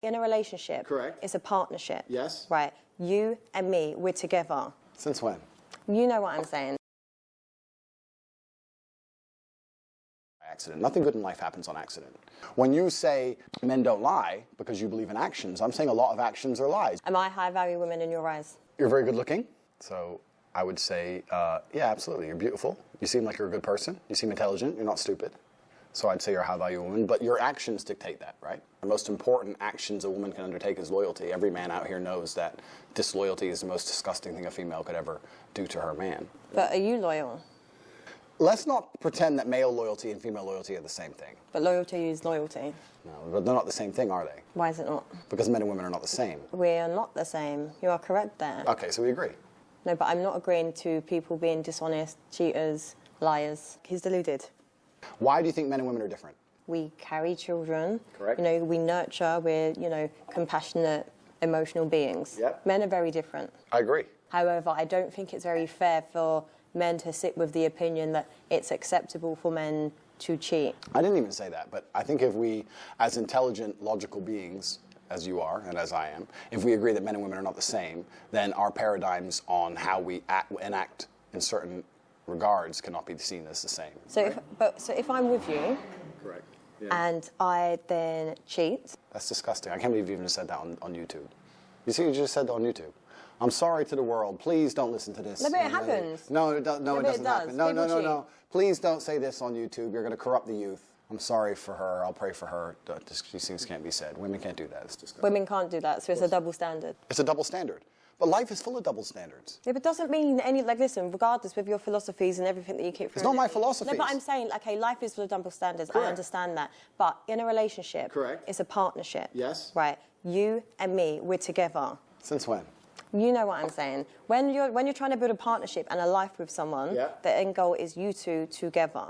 In a relationship, correct, it's a partnership. Yes. Right. You and me, we're together. Since when? You know what I'm saying. Accident. Nothing good in life happens on accident. When you say men don't lie because you believe in actions, I'm saying a lot of actions are lies. Am I high-value women in your eyes? You're very good looking, so I would say, yeah, absolutely. You're beautiful. You seem like you're a good person. You seem intelligent. You're not stupid. So I'd say you're a high-value woman, but your actions dictate that, right? The most important actions a woman can undertake is loyalty. Every man out here knows that disloyalty is the most disgusting thing a female could ever do to her man. But are you loyal? Let's not pretend that male loyalty and female loyalty are the same thing. But loyalty is loyalty. No, but they're not the same thing, are they? Why is it not? Because men and women are not the same. We are not the same. You are correct there. Okay, so we agree. No, but I'm not agreeing to people being dishonest, cheaters, liars. He's deluded. Why do you think men and women are different? We carry children. Correct. You know, we nurture. We're, you know, compassionate, emotional beings. Yep. Men are very different. I agree. However, I don't think it's very fair for men to sit with the opinion that it's acceptable for men to cheat. I didn't even say that, but I think if we, as intelligent, logical beings, as you are and as I am, if we agree that men and women are not the same, then our paradigms on how we enact in certain regards cannot be seen as the same. So, right? so if I'm with you, correct, and I then cheat. That's disgusting. I can't believe you even said that on YouTube. You see, you just said that on YouTube. I'm sorry to the world. Please don't listen to this. No, but it happens. No, it doesn't happen. No, People cheat. no. Please don't say this on YouTube. You're going to corrupt the youth. I'm sorry for her. I'll pray for her. These things can't be said. Women can't do that. It's disgusting. Women can't do that, so it's a double standard. It's a double standard. But life is full of double standards. Yeah, but it doesn't mean any, like, listen, regardless with your philosophies and everything that you keep It's not my philosophies. No, but I'm saying, okay, life is full of double standards. Correct. I understand that. But in a relationship, correct, it's a partnership. Yes. Right. You and me, we're together. Since when? You know what I'm saying. When you're trying to build a partnership and a life with someone, yeah, the end goal is you two together.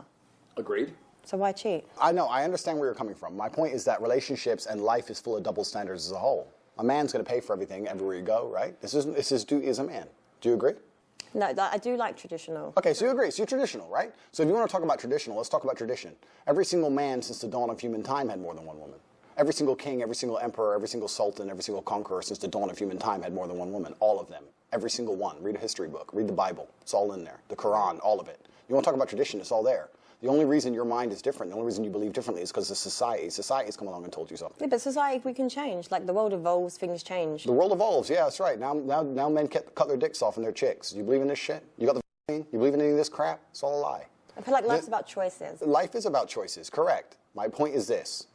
Agreed. So why cheat? I know. I understand where you're coming from. My point is that relationships and life is full of double standards as a whole. A man's going to pay for everything everywhere you go, right? This is his duty as a man. Do you agree? No, I do like traditional. Okay, so you agree. So you're traditional, right? So if you want to talk about traditional, let's talk about tradition. Every single man since the dawn of human time had more than one woman. Every single king, every single emperor, every single sultan, every single conqueror since the dawn of human time had more than one woman. All of them. Every single one. Read a history book. Read the Bible. It's all in there. The Quran, all of it. You want to talk about tradition, it's all there. The only reason your mind is different, the only reason you believe differently is because of society. Society's come along and told you something. Yeah, but society, we can change. Like, the world evolves, things change. The world evolves, yeah, that's right. Now men cut their dicks off and their chicks. You believe in this shit? You got the vaccine? You believe in any of this crap? It's all a lie. I feel like life's about choices. Life is about choices, correct. My point is this.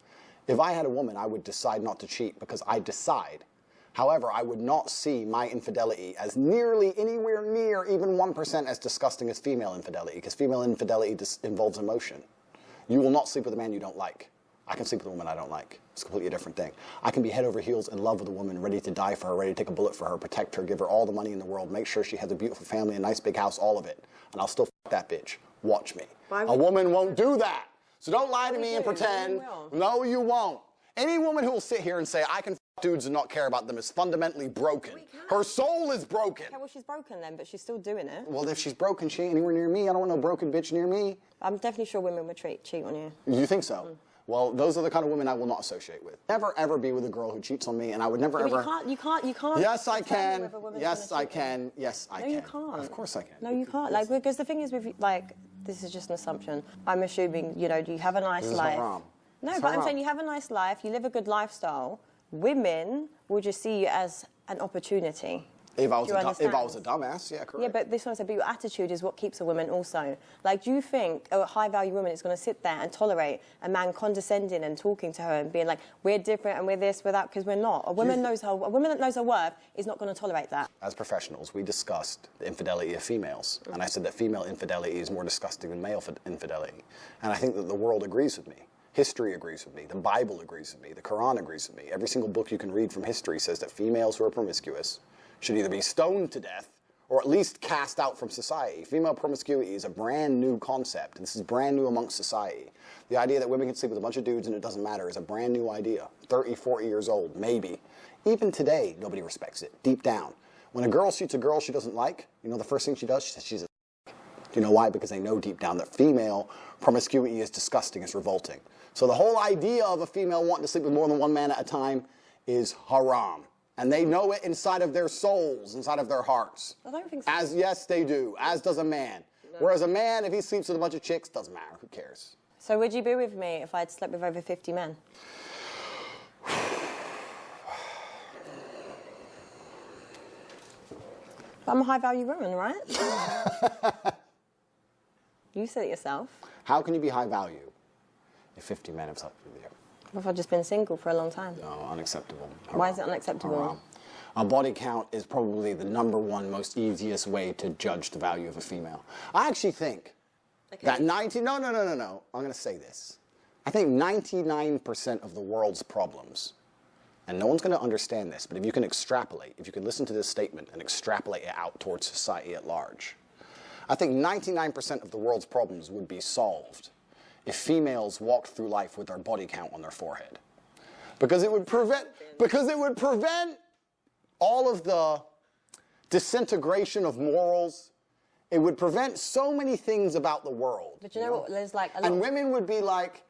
If I had a woman, I would decide not to cheat because I decide. However, I would not see my infidelity as nearly anywhere near even 1% as disgusting as female infidelity, because female infidelity involves emotion. You will not sleep with a man you don't like. I can sleep with a woman I don't like. It's a completely different thing. I can be head over heels in love with a woman, ready to die for her, ready to take a bullet for her, protect her, give her all the money in the world, make sure she has a beautiful family, a nice big house, all of it. And I'll still f that bitch. Watch me. A woman won't do that. So don't lie to me and pretend. No, you won't. Any woman who will sit here and say, I can f dudes and not care about them is fundamentally broken. Her soul is broken. Okay, well, she's broken then, but she's still doing it. Well, if she's broken, she ain't anywhere near me. I don't want no broken bitch near me. I'm definitely sure women would cheat on you. You think so? Mm. Well, those are the kind of women I will not associate with. Never, ever be with a girl who cheats on me, and I would never, ever... You can't. Yes, I can. Yes, I can. Yes, I can. No, you can't. Of course I can. No, you can't. Like, because the thing is with, like, this is just an assumption. I'm assuming, you know, you have a nice life. No, but I'm saying you have a nice life, you live a good lifestyle. Women will just see you as an opportunity. If I was a dumbass, yeah, correct. Yeah, but this one said, but your attitude is what keeps a woman also. Like, do you think a high-value woman is going to sit there and tolerate a man condescending and talking to her and being like, we're different and we're this, we're that, because we're not? A woman that knows her worth is not going to tolerate that. As professionals, we discussed the infidelity of females, and I said that female infidelity is more disgusting than male infidelity. And I think that the world agrees with me. History agrees with me. The Bible agrees with me. The Quran agrees with me. Every single book you can read from history says that females who are promiscuous should either be stoned to death or at least cast out from society. Female promiscuity is a brand new concept. This is brand new amongst society. The idea that women can sleep with a bunch of dudes and it doesn't matter is a brand new idea. 30, 40 years old, maybe. Even today, nobody respects it, deep down. When a girl shoots a girl she doesn't like, you know the first thing she does? She says she's a do you know why? Because they know deep down that female promiscuity is disgusting, it's revolting. So the whole idea of a female wanting to sleep with more than one man at a time is haram. And they know it inside of their souls, inside of their hearts. I don't think so. Yes, they do, as does a man. No. Whereas a man, if he sleeps with a bunch of chicks, doesn't matter, who cares? So would you be with me if I'd slept with over 50 men? I'm a high-value woman, right? You said it yourself. How can you be high value if 50 men have slept with you? What if I've just been single for a long time? No, unacceptable. Haram. Why is it unacceptable? Haram. A body count is probably the #1 most easiest way to judge the value of a female. I actually think that No, I'm going to say this. I think 99% of the world's problems, and no one's going to understand this, but if you can extrapolate, if you can listen to this statement and extrapolate it out towards society at large, I think 99% of the world's problems would be solved if females walked through life with their body count on their forehead. Because it would prevent all of the disintegration of morals. It would prevent so many things about the world. But you know what? There's like a lot. And women would be like,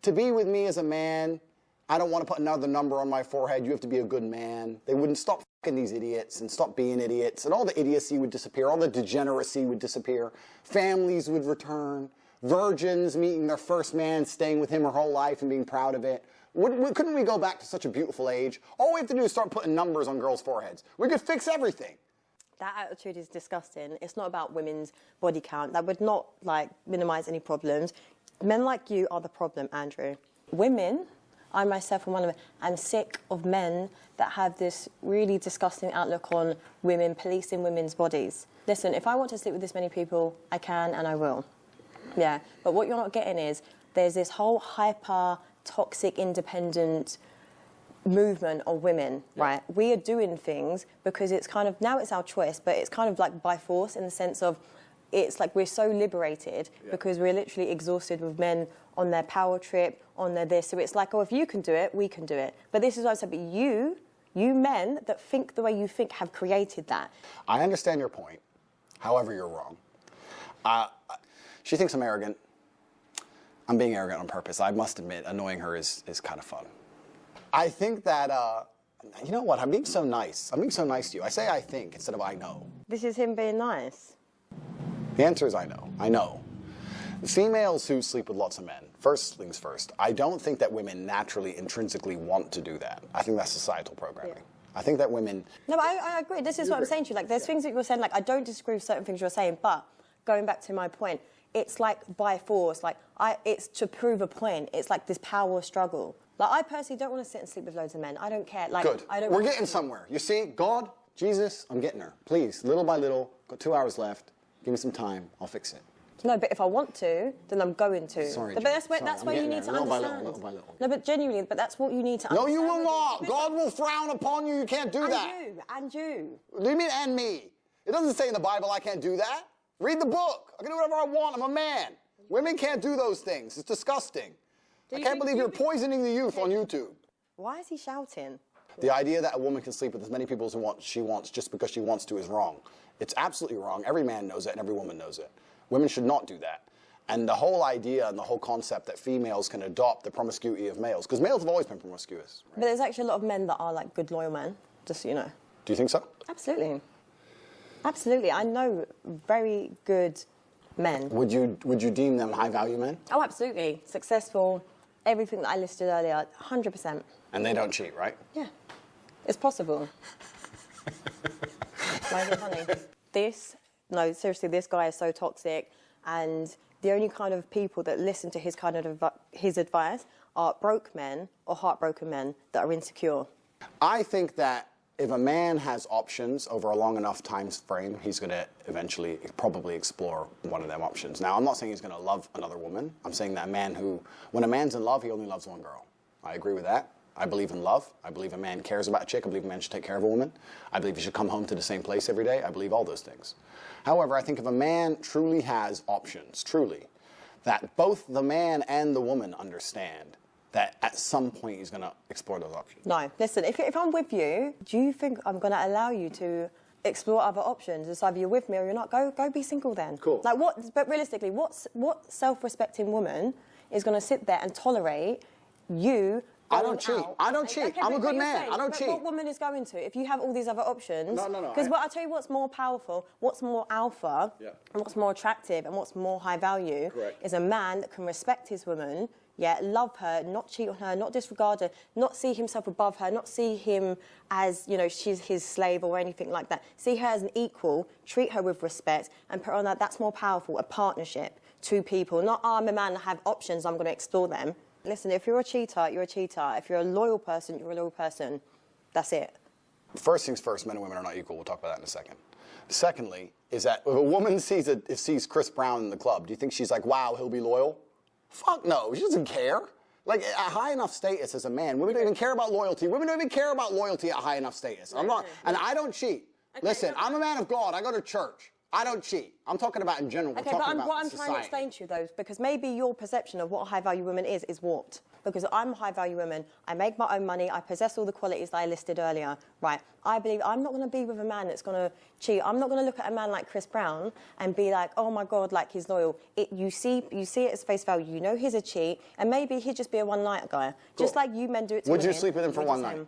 to be with me as a man, I don't want to put another number on my forehead. You have to be a good man. They wouldn't stop fucking these idiots and stop being idiots. And all the idiocy would disappear. All the degeneracy would disappear. Families would return. Virgins meeting their first man, staying with him her whole life and being proud of it. Couldn't we go back to such a beautiful age? All we have to do is start putting numbers on girls' foreheads. We could fix everything. That attitude is disgusting. It's not about women's body count. That would not, like, minimise any problems. Men like you are the problem, Andrew. Women, I myself am one of them, I'm sick of men that have this really disgusting outlook on women, policing women's bodies. Listen, if I want to sleep with this many people, I can and I will. Yeah, but what you're not getting is there's this whole hyper, toxic, independent movement of women, right? We are doing things because it's kind of, now it's our choice, but it's kind of like by force in the sense of it's like we're so liberated because we're literally exhausted with men on their power trip, on their this. So it's like, oh, if you can do it, we can do it. But this is what I said, but you men that think the way you think have created that. I understand your point. However, you're wrong. She thinks I'm arrogant. I'm being arrogant on purpose. I must admit, annoying her is kind of fun. I think that, you know what, I'm being so nice. I'm being so nice to you. I say I think instead of I know. This is him being nice. The answer is I know. I know. Females who sleep with lots of men, first things first, I don't think that women naturally, intrinsically want to do that. I think that's societal programming. Yeah. I think that women... No, but I agree. This is what I'm saying to you. Like, there's things that you're saying, like, I don't disagree with certain things you're saying, but going back to my point, it's like by force, like, it's to prove a point. It's like this power struggle. Like, I personally don't want to sit and sleep with loads of men. I don't care. Like, good. I don't. We're getting somewhere. You see, God, Jesus, I'm getting her. Please, little by little, got 2 hours left. Give me some time. I'll fix it. No, but if I want to, then I'm going to. Sorry, but that's why you need to understand. Little by little. No, but genuinely, but that's what you need to understand. No, you will not. God will frown upon you. You can't do that. And you. What do you mean, and me? It doesn't say in the Bible I can't do that. Read the book. I can do whatever I want. I'm a man. Women can't do those things. It's disgusting. I can't believe you're poisoning the youth on YouTube. Why is he shouting? The idea that a woman can sleep with as many people as she wants just because she wants to is wrong. It's absolutely wrong. Every man knows it and every woman knows it. Women should not do that. And the whole idea and the whole concept that females can adopt the promiscuity of males, because males have always been promiscuous. Right? But there's actually a lot of men that are like good, loyal men, just so you know. Do you think so? Absolutely. Absolutely. I know very good men. Would you deem them high-value men? Oh, absolutely. Successful, everything that I listed earlier, 100%. And they don't cheat, right? Yeah. It's possible. Why is it funny? No, seriously, this guy is so toxic, and the only kind of people that listen to his advice are broke men or heartbroken men that are insecure. I think that if a man has options over a long enough time frame, he's going to eventually probably explore one of them options. Now, I'm not saying he's going to love another woman. I'm saying that when a man's in love, he only loves one girl. I agree with that. I believe in love. I believe a man cares about a chick. I believe a man should take care of a woman. I believe he should come home to the same place every day. I believe all those things. However, I think if a man truly has options, truly, that both the man and the woman understand that at some point he's going to explore those options. No, listen, if I'm with you, do you think I'm going to allow you to explore other options? It's either you're with me or you're not. Go be single then. Cool. Like but realistically, what self-respecting woman is going to sit there and tolerate you I don't cheat. out. I don't cheat. Okay, I'm a but good you're man. saying, I don't but cheat. what woman is going to? If you have all these other options. No. Because I'll tell you what's more powerful, what's more alpha, Yeah. and what's more attractive, and what's more high value Correct. is a man that can respect his woman, love her, not cheat on her, not disregard her, not see himself above her, not see him as, she's his slave or anything like that. See her as an equal, treat her with respect, and put on that. That's more powerful, a partnership, two people. Not, I'm a man, I have options, I'm going to explore them. Listen, if you're a cheater, you're a cheater. If you're a loyal person, you're a loyal person. That's it. First things first, men and women are not equal. We'll talk about that in a second. Secondly, is that if a woman sees Chris Brown in the club, do you think she's like, wow, he'll be loyal? Fuck no, she doesn't care. Like, at high enough status as a man, women don't even care about loyalty. Women don't even care about loyalty at high enough status. I'm not, and I don't cheat. Okay, Listen, I'm a man of God. I go to church. I don't cheat. I'm talking about in general. Okay, but what I'm trying to explain to you, though, because maybe your perception of what a high-value woman is warped. Because I'm a high-value woman, I make my own money, I possess all the qualities that I listed earlier, right? I believe I'm not going to be with a man that's going to cheat. I'm not going to look at a man like Chris Brown and be like, oh my God, like he's loyal. You see it as face value. You know he's a cheat, and maybe he'd just be a one-night guy, just like you men do it to Would women. you sleep with him for one night?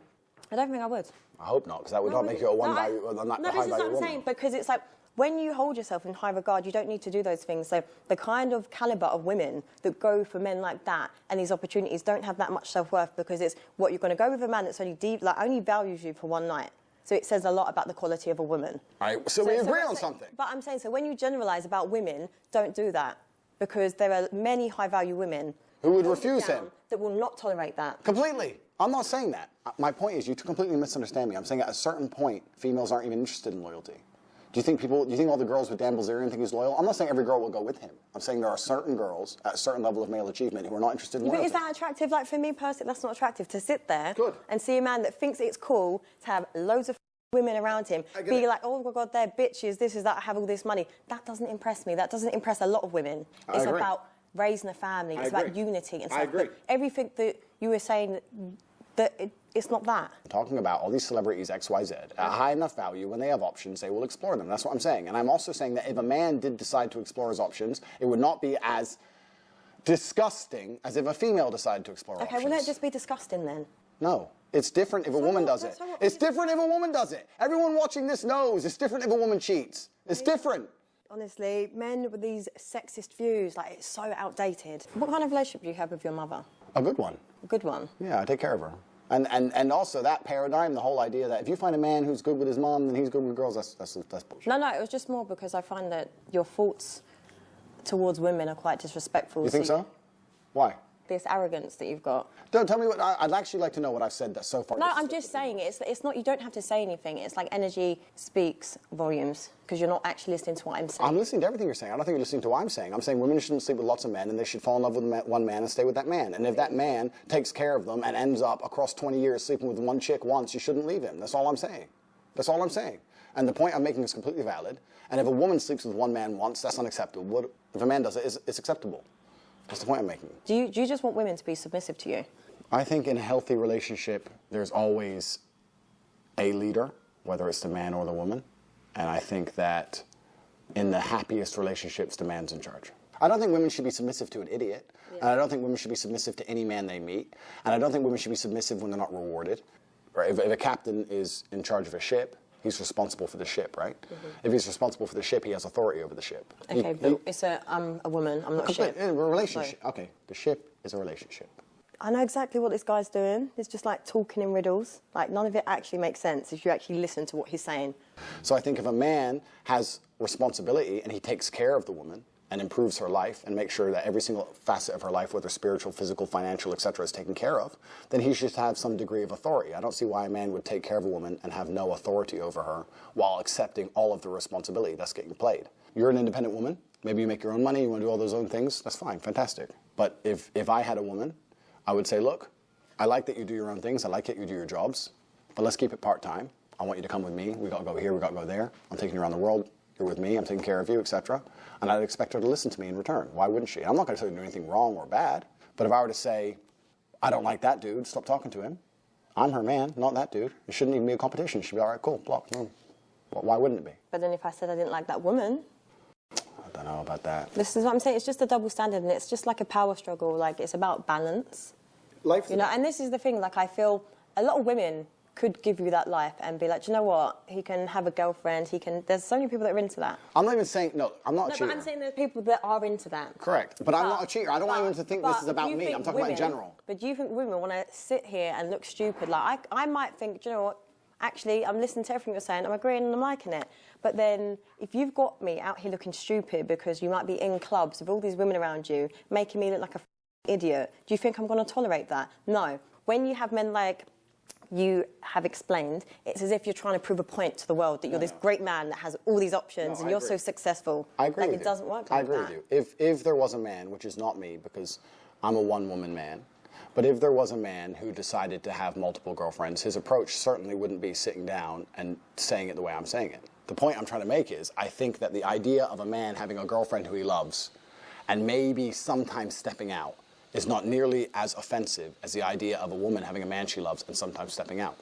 I don't think I would. I hope not, because that would not make you a high-value woman. No, this is what I'm saying, because it's like, when you hold yourself in high regard, you don't need to do those things. So the kind of caliber of women that go for men like that and these opportunities don't have that much self-worth, because it's what you're going to go with a man that's only values you for one night. So it says a lot about the quality of a woman. All right, so we agree on something. But I'm saying, so when you generalise about women, don't do that, because there are many high-value women who would refuse him, that will not tolerate that. Completely. I'm not saying that. My point is, you completely misunderstand me. I'm saying at a certain point, females aren't even interested in loyalty. Do you think all the girls with Dan Bilzerian think he's loyal? I'm not saying every girl will go with him. I'm saying there are certain girls at a certain level of male achievement who are not interested in loyalty. But is that attractive? Like, for me personally, that's not attractive. To sit there and see a man that thinks it's cool to have loads of women around him, be like, oh my God, they're bitches, this is that, I have all this money. That doesn't impress me. That doesn't impress a lot of women. It's about raising a family. It's about unity and stuff. I agree. But everything that you were saying, it's not that. I'm talking about all these celebrities, X, Y, Z, at a high enough value, when they have options, they will explore them. That's what I'm saying. And I'm also saying that if a man did decide to explore his options, it would not be as disgusting as if a female decided to explore options. Okay, wouldn't it just be disgusting then? No. It's different if a woman does it. It's different if a woman does it. Everyone watching this knows it's different if a woman cheats. It's different. Honestly, men with these sexist views, like, it's so outdated. What kind of relationship do you have with your mother? A good one. A good one? Yeah, I take care of her. And also that paradigm, the whole idea that if you find a man who's good with his mom, then he's good with girls, that's bullshit. No, it was just more because I find that your thoughts towards women are quite disrespectful. You think so? Why? This arrogance that you've got. Don't tell me what. I'd actually like to know what I've said that so far. No, I'm just saying it's not. You don't have to say anything. It's like energy speaks volumes, because you're not actually listening to what I'm saying. I'm listening to everything you're saying. I don't think you're listening to what I'm saying. I'm saying women shouldn't sleep with lots of men, and they should fall in love with one man and stay with that man. And if that man takes care of them and ends up across 20 years sleeping with one chick once, you shouldn't leave him. That's all I'm saying. That's all I'm saying. And the point I'm making is completely valid. And if a woman sleeps with one man once, that's unacceptable. If a man does it, it's acceptable. That's the point I'm making. Do you just want women to be submissive to you? I think in a healthy relationship, there's always a leader, whether it's the man or the woman. And I think that in the happiest relationships, the man's in charge. I don't think women should be submissive to an idiot. Yeah. And I don't think women should be submissive to any man they meet. And I don't think women should be submissive when they're not rewarded. Right? If a captain is in charge of a ship, he's responsible for the ship, right? Mm-hmm. If he's responsible for the ship, he has authority over the ship. Okay, but I'm a woman, I'm not a ship. A relationship. So. Okay, the ship is a relationship. I know exactly what this guy's doing. It's just like talking in riddles. Like, none of it actually makes sense if you actually listen to what he's saying. So I think if a man has responsibility and he takes care of the woman and improves her life and makes sure that every single facet of her life, whether spiritual, physical, financial, etc., is taken care of, then he should have some degree of authority. I don't see why a man would take care of a woman and have no authority over her while accepting all of the responsibility that's getting played. You're an independent woman. Maybe you make your own money, you want to do all those own things. That's fine, fantastic. But if I had a woman, I would say, look, I like that you do your own things. I like that you do your jobs. But let's keep it part-time. I want you to come with me. We got to go here. We got to go there. I'm taking you around the world. You're with me. I'm taking care of you, etc. And I'd expect her to listen to me in return. Why wouldn't she? I'm not going to tell you to do anything wrong or bad. But if I were to say, I don't like that dude, stop talking to him. I'm her man, not that dude. It shouldn't even be a competition. It should be, all right, cool, block. Well, why wouldn't it be? But then if I said I didn't like that woman... I don't know about that. This is what I'm saying. It's just a double standard, and it's just like a power struggle. Like, it's about balance. Life. You know, and this is the thing. Like, I feel a lot of women could give you that life and be like, do you know what? He can have a girlfriend. He can. There's so many people that are into that. I'm not even saying no. I'm not a No, cheater. but I'm saying there's people that are into that. Correct, but I'm not a cheater. I don't want anyone to think this is about me. I'm talking about in general. But do you think women want to sit here and look stupid? Like, I might think, do you know what? Actually, I'm listening to everything you're saying. I'm agreeing and I'm liking it. But then, if you've got me out here looking stupid because you might be in clubs with all these women around you, making me look like a idiot, do you think I'm going to tolerate that? No. When you have men like you have explained, it's as if you're trying to prove a point to the world that you're this great man that has all these options and you're so successful. I agree like, with it you. doesn't work I like agree that. with you. If there was a man, which is not me because I'm a one-woman man, but if there was a man who decided to have multiple girlfriends, his approach certainly wouldn't be sitting down and saying it the way I'm saying it. The point I'm trying to make is I think that the idea of a man having a girlfriend who he loves and maybe sometimes stepping out is not nearly as offensive as the idea of a woman having a man she loves and sometimes stepping out.